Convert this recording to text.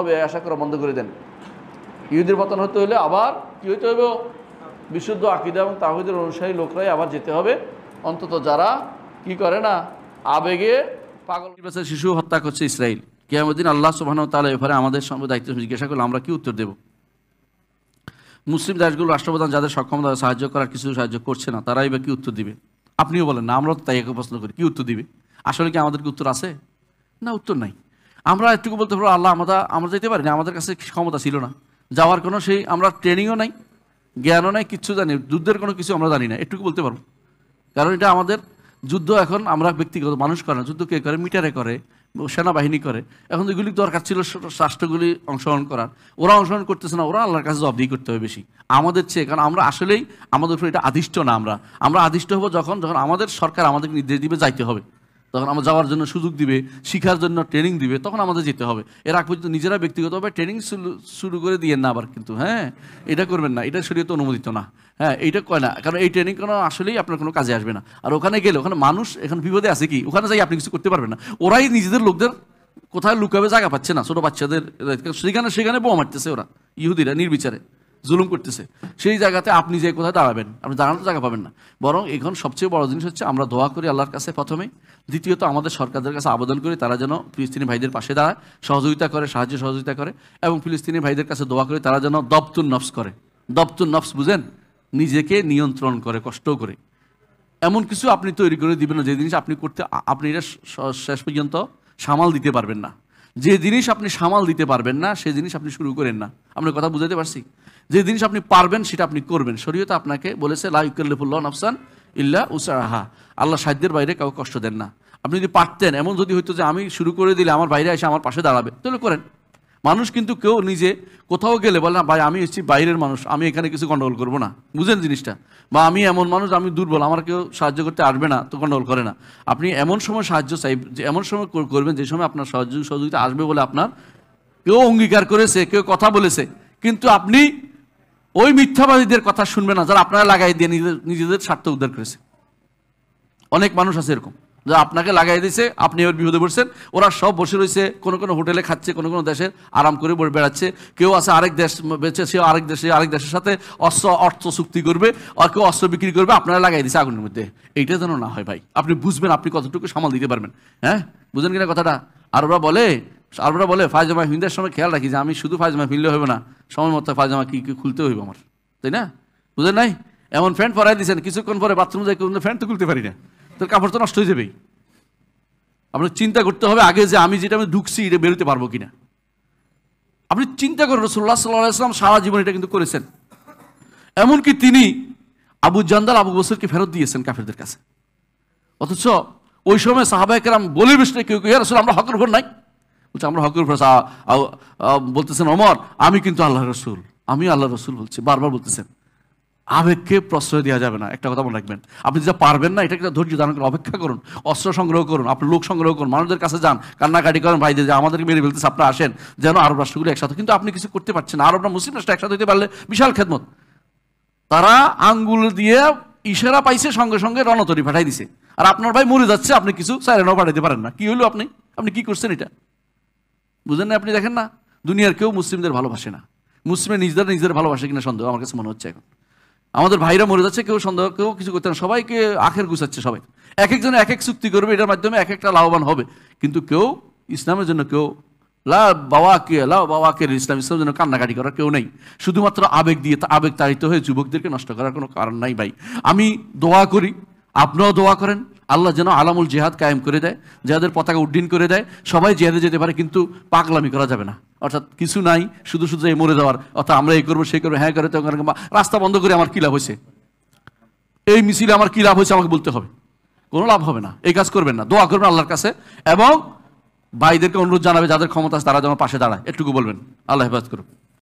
হবে আশা করা বন্ধ করে দেন। ইহুদির পতন হতে হলে আবার কী হইতে হবে? বিশুদ্ধ আকীদা এবং তাওহীদের অনুসারী লোকরাই আবার যেতে হবে, অন্তত যারা কি করে না, আবেগে পাগল শিশু হত্যা করছে ইসরায়েল। কিয়ামতের দিন আল্লাহ সুবহানাহু ওয়া তাআলা এবারে আমাদের সঙ্গে দায়িত্ব জিজ্ঞাসা করলে আমরা কি উত্তর দেব? মুসলিম দেশগুলো রাষ্ট্রপ্রধান যাদের সক্ষমতা সাহায্য করার কিছু সাহায্য করছে না, তারাই বা কি উত্তর দিবে? আপনিও বলেন না, আমরাও তাই একই প্রশ্ন করি, কি উত্তর দিবে? আসলে কি আমাদের কি উত্তর আছে? না, উত্তর নাই। আমরা একটুকু বলতে পারবো আল্লাহ আমরা যেতে পারি না, আমাদের কাছে ক্ষমতা ছিল না যাওয়ার, কোনো সেই আমরা ট্রেনিংও নাই, জ্ঞানও নাই, কিচ্ছু জানি, যুদ্ধের কোনো কিছু আমরা জানি না, এটুকু বলতে পারবো। কারণ এটা আমাদের যুদ্ধ এখন আমরা ব্যক্তিগত মানুষ করে না, যুদ্ধ কে করে? মিটারে করে, সেনাবাহিনী করে। এখন যেগুলি দরকার ছিল রাষ্ট্রগুলি অংশগ্রহণ করার, ওরা অংশগ্রহণ করতেছে না, ওরা আল্লাহর কাছে জবাবদিহি করতে হবে বেশি আমাদের চেয়ে। কারণ আমরা আসলেই আমাদের উপরে এটা আদিষ্ট না, আমরা আদিষ্ট হবো যখন আমাদের সরকার আমাদেরকে নির্দেশ দিবে যাইতে হবে, তখন আমরা যাওয়ার জন্য সুযোগ দিবে, শিখার জন্য ট্রেনিং দিবে, তখন আমাদের যেতে হবে। এর আগ পর্যন্ত নিজেরা ব্যক্তিগতভাবে ট্রেনিং শুরু করে দিয়ে না আবার, কিন্তু হ্যাঁ এটা করবেন না, এটা শরীয়তে অনুমোদিত না, হ্যাঁ এইটা কয় না, কারণ এই ট্রেনিং কোনো আসলেই আপনার কোনো কাজে আসবে না। আর ওখানে গেলে ওখানে মানুষ এখন বিপদে আছে, কি ওখানে যাই আপনি কিছু করতে পারবেন না, ওরাই নিজেদের লোকদের কোথায় লুকাবে জায়গা পাচ্ছে না, ছোটো বাচ্চাদের সেখানে বোমা মারতেছে ওরা, ইহুদিরা নির্বিচারে জুলুম করতেছে। সেই জায়গাতে আপনি যে কোথায় দাঁড়াবেন? আপনি দাঁড়ানোর জায়গা পাবেন না। বরং এখন সবচেয়ে বড় জিনিস হচ্ছে আমরা দোয়া করি আল্লাহর কাছে প্রথমে, দ্বিতীয়ত আমাদের সরকারদের কাছে আবেদন করি তারা যেন ফিলিস্তিনি ভাইদের পাশে দাঁড়ায়, সহযোগিতা করে, সাহায্য সহযোগিতা করে, এবং ফিলিস্তিনি ভাইদের কাছে দোয়া করি তারা যেন দবতুন নফস করে। দবতুন নফস বুঝেন? নিজেকে নিয়ন্ত্রণ করে, কষ্ট করে। এমন কিছু আপনি তৈরি করে দিবেন না যে জিনিস আপনি করতে আপনি এটা শেষ পর্যন্ত সামাল দিতে পারবেন না। যে জিনিস আপনি সামাল দিতে পারবেন না সেই জিনিস আপনি শুরু করেন না। আপনার কথা বুঝাতে পারছি? যে জিনিস আপনি পারবেন সেটা আপনি করবেন। শরীয়তে আপনাকে বলেছে লা ইউকাল্লিফুল্লাহু নাফসান ইল্লা উসআহা, আল্লাহ সাধ্যের বাইরে কাউকে কষ্ট দেন না। আপনি যদি পারতেন, এমন যদি হইতো যে আমি শুরু করে দিলে আমার বাইরে এসে আমার পাশে দাঁড়াবে, তাহলে করেন। মানুষ কিন্তু কেউ নিজে কোথাও গেলে বলে না ভাই আমি এসেছি বাইরের মানুষ, আমি এখানে কিছু গন্ডগোল করবো না, বুঝেন জিনিসটা? বা আমি এমন মানুষ, আমি দুর্বল, আমার কেউ সাহায্য করতে আসবে না, তো গন্ডগোল করে না। আপনি এমন সময় সাহায্য চাই, যে এমন সময় করবেন যে সময় আপনার সহযোগিতা আসবে বলে আপনার কেউ অঙ্গীকার করেছে, কেউ কথা বলেছে, কিন্তু আপনি ওই মিথ্যাবাদীদের কথা শুনবেন না যারা আপনারা লাগাই দিয়ে নিজেদের স্বার্থ উদ্ধার করেছে। অনেক মানুষ আছে এরকম, যা আপনাকে লাগাই দিয়েছে, আপনি এবার বিপদে পড়ছেন, ওরা সব বসে রয়েছে, কোনো কোনো হোটেলে খাচ্ছে, কোনো কোনো দেশে আরাম করে বেড়াচ্ছে, কেউ আছে আরেক দেশ বেঁচে, সে আরেক দেশের সাথে অর্থ চুক্তি করবে, আর কেউ অস্ত্র বিক্রি করবে, আপনারা লাগাই দিয়েছে আগুনের মধ্যে। এইটা যেন না হয় ভাই, আপনি বুঝবেন আপনি কতটুকু সামাল দিতে পারবেন। হ্যাঁ, বুঝেন কিনা কথাটা? আর ওরা বলে ফায়জামা হিন্দার সময় খেয়াল রাখি যে আমি শুধু ফায়জামা ফিরলে হবে না, সময় মতো ফায়জামা কি খুলতে হইব আমার, তাই না? বুঝেন নাই? এমন প্যান্ট পরাই দিয়েছেন, কিছুক্ষণ পরে বাথরুম যাই প্যান্ট তো খুলতে পারি না, তোর কাপড় তো নষ্ট হয়ে যাবেই। আপনার চিন্তা করতে হবে আগে যে আমি যেটা আমি ঢুকছি এটা বেরোতে পারবো কিনা। আপনি চিন্তা করেন রাসূলুল্লাহ সাল্লাল্লাহু আলাইহি ওয়াসাল্লাম সারা জীবন এটা কিন্তু করেছেন। এমনকি তিনি আবু জান্দাল আবু বসরকে ফেরত দিয়েছেন কাফেরদের কাছে। অথচ ওই সময় সাহাবায়ে কেরাম বলে বসলে কেউ ইয়া রাসূল আমরা হকের উপর নাই, বলছে আমরা হকের উপর। বলতেছেন ওমর আমি কিন্তু আল্লাহর রাসূল, আমি আল্লাহর রাসূল বলছি, বারবার বলতেছেন। আবেগকে প্রশ্রয় দেওয়া যাবে না, একটা কথা মনে রাখবেন। আপনি যেটা পারবেন না এটা ধৈর্য ধারণ করুন, অপেক্ষা করুন, অস্ত্র সংগ্রহ করুন, আপনি লোক সংগ্রহ করুন, মানুষদের কাছে যান, কান্নাকাটি করেন, ভাইদের যে আমাদেরকে মেরে ফেলতেছে, আপনারা আসেন, যেন আরব রাষ্ট্রগুলো একসাথে। কিন্তু আপনি কিছু করতে পারছেন না। আরবরা মুসলিম রাষ্ট্র একসাথে হতে পারলে বিশাল খেদমত। তারা আঙ্গুল দিয়ে ইশারা পাইছে, সঙ্গে সঙ্গে রণতরী পাঠাই দিছে। আর আপনার ভাই মরে যাচ্ছে, আপনি কিছু সাইরেনও পাঠাইতে পারেন না। কি হইলো? আপনি কি করছেন? এটা বুঝেন না? আপনি দেখেন না, দুনিয়ার কেউ মুসলিমদের ভালোবাসে না। মুসলিমরা নিজেদের ভালোবাসে কিনা সন্দেহ আমার কাছে মনে হচ্ছে এখন। আমাদের ভাইরা মরে যাচ্ছে, কেউ সন্দেহ, কেউ কিছু করতে না, সবাইকে আখের গুছাচ্ছে। সবাই এক একজন এক এক চুক্তি করবে, এটার মাধ্যমে এক একটা লাভবান হবে। কিন্তু কেউ ইসলামের জন্য কেউ বাবাকে ইসলামের জন্য কান্নাকাটি করার কেউ নেই। শুধুমাত্র আবেগ দিয়ে আবেগ তাড়িত হয়ে যুবকদেরকে নষ্ট করার কোনো কারণ নাই ভাই। আমি দোয়া করি, আপনারাও দোয়া করেন, আল্লাহ যেন আলামুল জিহাদ কায়েম করে দেয়, জিহাদের পতাকা উড্ডীন করে দেয়, সবাই জিহাদে যেতে পারে। কিন্তু পাগলামি করা যাবে না, অর্থাৎ কিছু নাই শুধু এই মরে যাওয়ার, অর্থাৎ আমরা এই করবো সেই করবো, হ্যাঁ করে, রাস্তা বন্ধ করে আমার কী লাভ হয়েছে, এই মিছিলে আমার কী লাভ হয়েছে আমাকে বলতে হবে, কোনো লাভ হবে না। এই কাজ করবেন না, দোয়া করবেন আল্লাহর কাছে, এবং ভাইদেরকে অনুরোধ জানাবে যাদের ক্ষমতা আছে তারা যেন পাশে দাঁড়ায়, এটুকু বলবেন। আল্লাহ হেফাজত করুন।